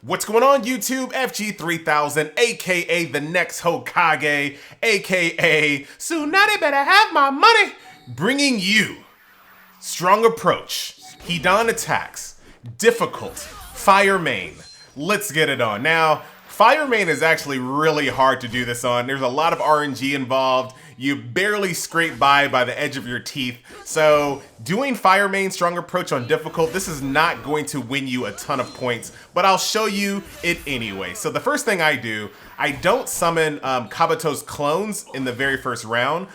What's going on YouTube? FG3000, aka the next Hokage, aka Tsunade better have my money, bringing you Strong Approach, Hidan Attacks, Difficult, Fire Main. Let's get it on. Now, Fire Main is actually really hard to do this on. There's a lot of RNG involved. You barely scrape by the edge of your teeth. So doing Fire Main Strong Approach on difficult, this is not going to win you a ton of points, but I'll show you it anyway. So the first thing I do, I don't summon Kabuto's clones in the very first round.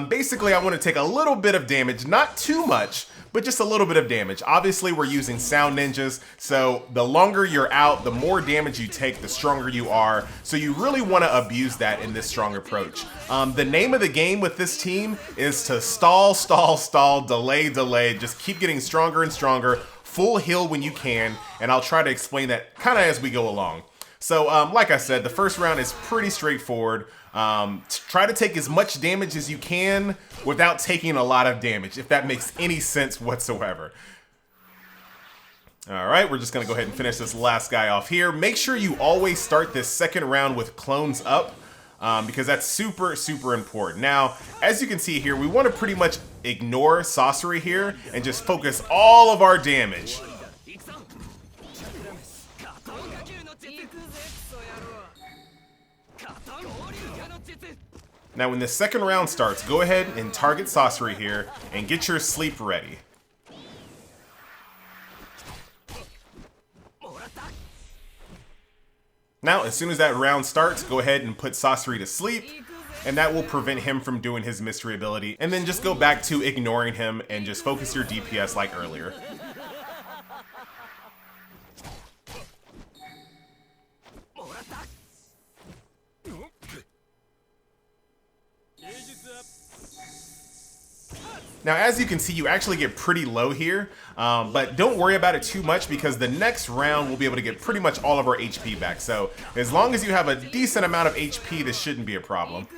Basically, I want to take a little bit of damage, not too much, but just a little bit of damage. Obviously, we're using sound ninjas, so the longer you're out, the more damage you take, the stronger you are. So you really want to abuse that in this strong approach. The name of the game with this team is to stall, stall, stall, delay, delay, just keep getting stronger and stronger, full heal when you can, and I'll try to explain that kind of as we go along. So like I said, the first round is pretty straightforward. Try to take as much damage as you can without taking a lot of damage, if that makes any sense whatsoever. All right, we're just gonna go ahead and finish this last guy off here. Make sure you always start this second round with clones up, because that's super, super important. Now, as you can see here, we want to pretty much ignore sorcery here and just focus all of our damage. Now when the second round starts, go ahead and target sorcery here and get your sleep ready. Now as soon as that round starts, go ahead and put sorcery to sleep, and that will prevent him from doing his mystery ability. And then just go back to ignoring him and just focus your DPS like earlier. Now, as you can see, you actually get pretty low here, but don't worry about it too much because the next round we'll be able to get pretty much all of our HP back. So as long as you have a decent amount of HP, this shouldn't be a problem.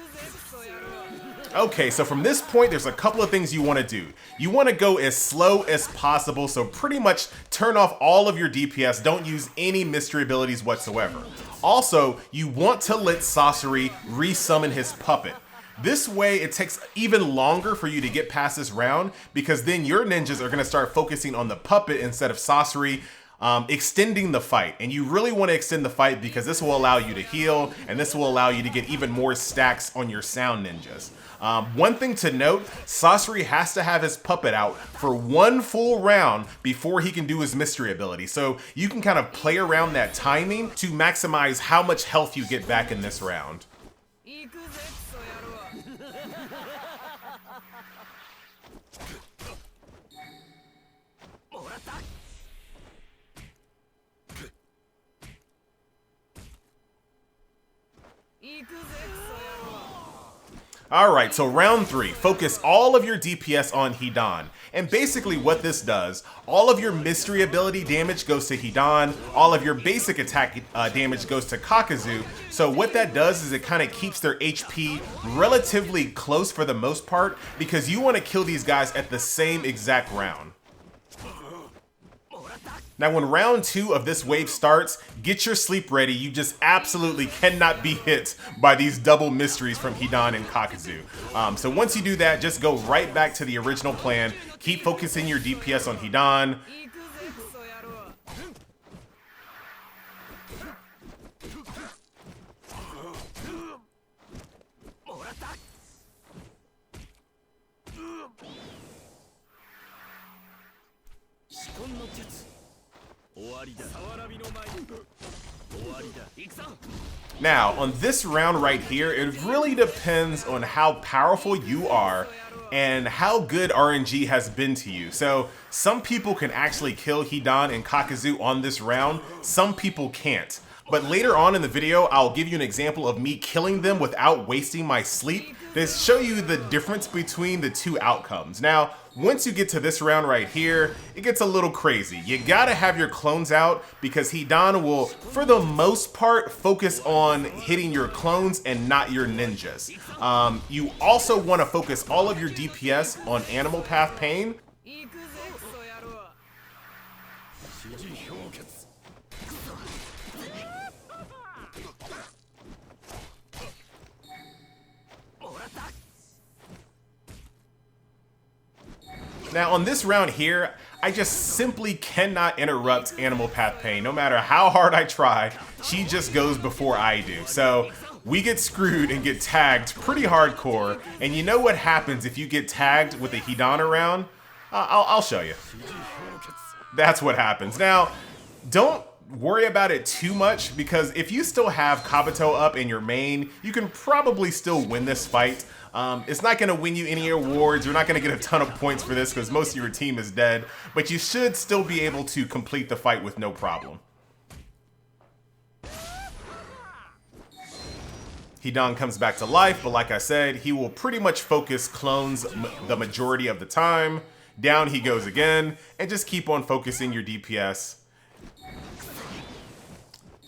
Okay, so from this point, there's a couple of things you want to do. You want to go as slow as possible, so pretty much turn off all of your DPS. Don't use any mystery abilities whatsoever. Also, you want to let sorcery resummon his puppet. This way, it takes even longer for you to get past this round because then your ninjas are going to start focusing on the puppet instead of sorcery, extending the fight. And you really want to extend the fight because this will allow you to heal and this will allow you to get even more stacks on your sound ninjas. One thing to note, sorcery has to have his puppet out for one full round before he can do his mystery ability. So you can kind of play around that timing to maximize how much health you get back in this round. Alright, so round 3, focus all of your DPS on Hidan. And basically what this does, all of your mystery ability damage goes to Hidan, all of your basic attack damage goes to Kakuzu. So what that does is it kind of keeps their HP relatively close for the most part because you want to kill these guys at the same exact round. Now when round 2 of this wave starts, get your sleep ready. You just absolutely cannot be hit by these double mysteries from Hidan and Kakuzu. So once you do that, just go right back to the original plan. Keep focusing your DPS on Hidan. Now, on this round right here, it really depends on how powerful you are and how good RNG has been to you. So, some people can actually kill Hidan and Kakuzu on this round, some people can't. But later on in the video, I'll give you an example of me killing them without wasting my sleep to show you the difference between the two outcomes. Now, once you get to this round right here, it gets a little crazy. You gotta have your clones out because Hidan will, for the most part, focus on hitting your clones and not your ninjas. You also want to focus all of your DPS on Animal Path Pain. Now on this round here, I just simply cannot interrupt Animal Path Pain. No matter how hard I try, she just goes before I do. So we get screwed and get tagged pretty hardcore. And you know what happens if you get tagged with a Hidan around? I'll show you. That's what happens. Now, don't worry about it too much, because if you still have Kabuto up in your main, you can probably still win this fight. It's not going to win you any awards. You're not going to get a ton of points for this because most of your team is dead, but you should still be able to complete the fight with no problem. Hidan comes back to life, but like I said, he will pretty much focus clones the majority of the time. Down he goes again, and just keep on focusing your DPS.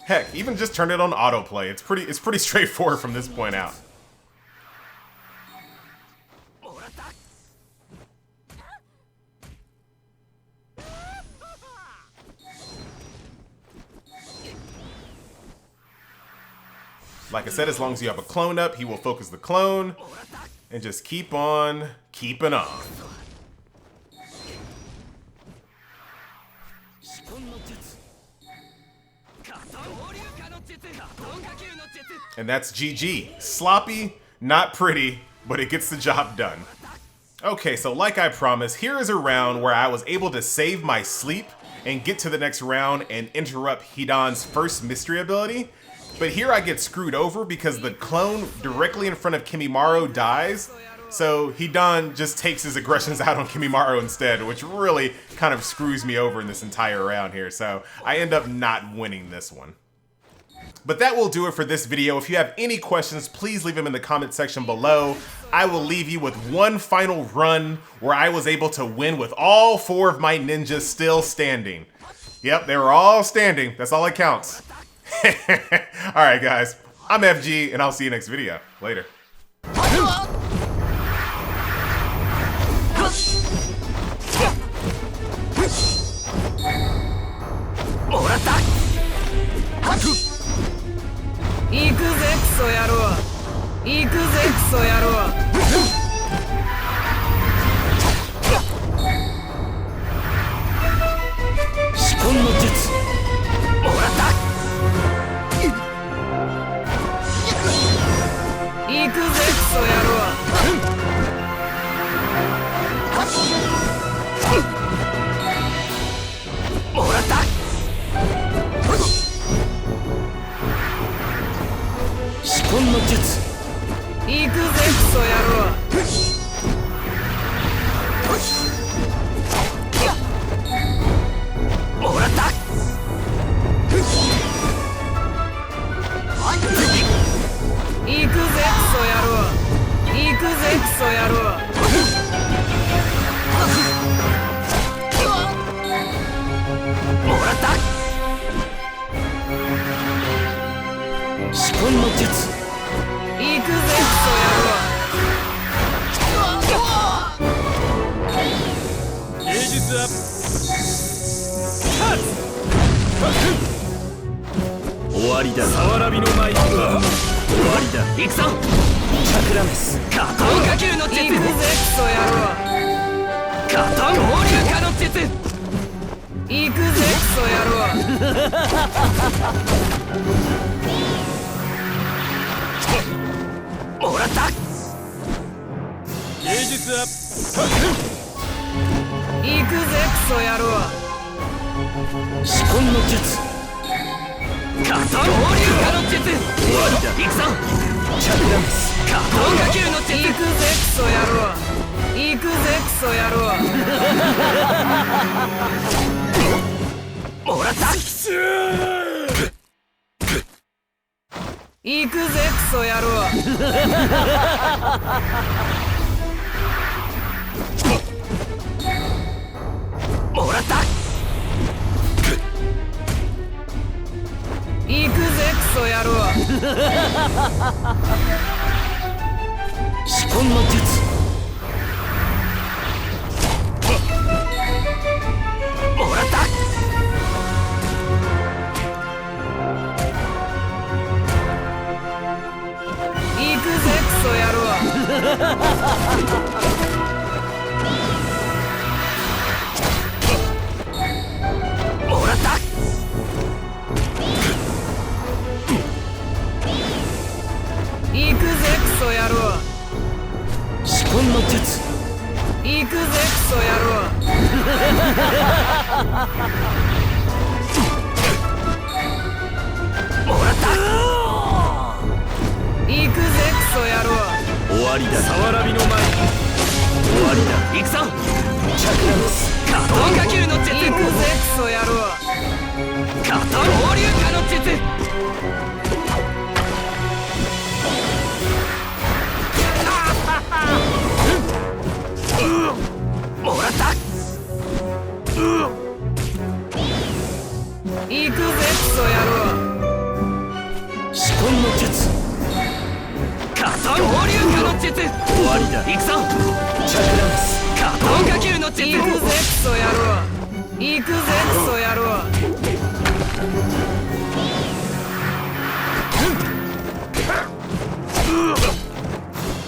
Heck, even just turn it on autoplay. It's pretty straightforward from this point out. Like I said, as long as you have a clone up, he will focus the clone and just keep on keeping on. And that's GG. Sloppy, not pretty, but it gets the job done. Okay, so like I promised, here is a round where I was able to save my sleep and get to the next round and interrupt Hidan's first mystery ability. But here I get screwed over because the clone directly in front of Kimimaro dies. So Hidan just takes his aggressions out on Kimimaro instead, which really kind of screws me over in this entire round here. So I end up not winning this one. But that will do it for this video. If you have any questions, please leave them in the comment section below. I will leave you with one final run where I was able to win with all 4 of my ninjas still standing. Yep, they were all standing. That's all that counts. Alright guys, I'm FG, and I'll see you next video. Later. わりだ。さわらびの前。終わりだ。行くぞ。チャクラです。カトンかけるの術。行くぜクソ野郎。カトン放流化の術。もらった。行くぜクソ野郎。仕込みの術。カトン放流化の術。終わりだ。行くぞ。チャクラス。カトンかけるの術。行くぜクソ野郎。行くぜクソ野郎。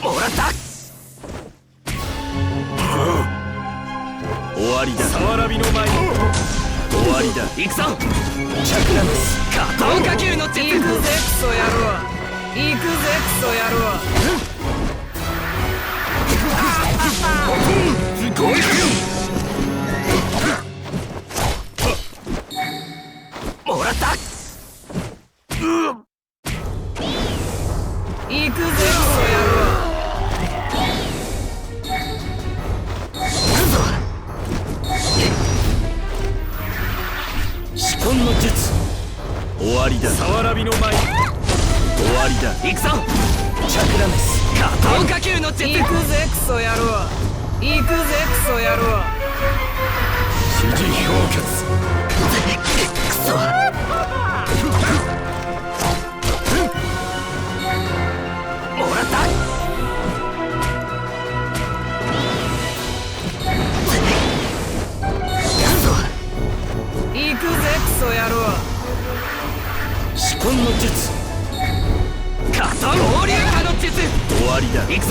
もらった。終わりだ。さわらびの前。終わりだ。行くぞ。チャクラス。カトンかけるの術。行くぜクソ野郎。行くぜクソ野郎。すごい。もらった。行くぜクソ野郎。仕込みの術。終わりだ。さわらびの前。終わりだ。行くぞ。チャクラメス。カトンかけるの術。行くぜクソ野郎。行くぜクソ野郎。指示氷結。クソ。もらった。行くぜクソ野郎。仕込みの術。カトン放流化の術。終わりだ。行くぞ。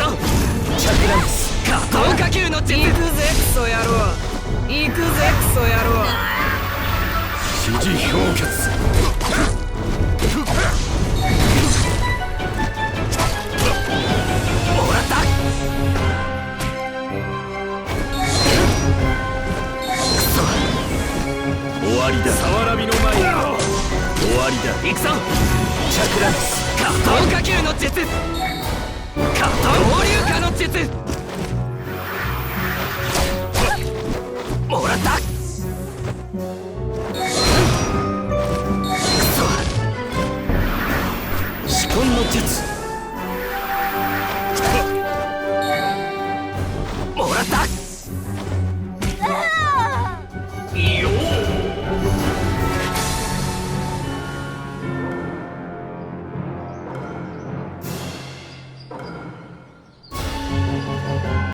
チャクラメス。カトンかけるの術。行くぜクソ野郎。行くぜクソ野郎。指示氷結。もらった。クソ。終わりだ。さわらびの前。終わりだ。行くぞ。チャクラメス。カトンかけるの術。カトン放流化の術。もらった。くそ。仕込みの術。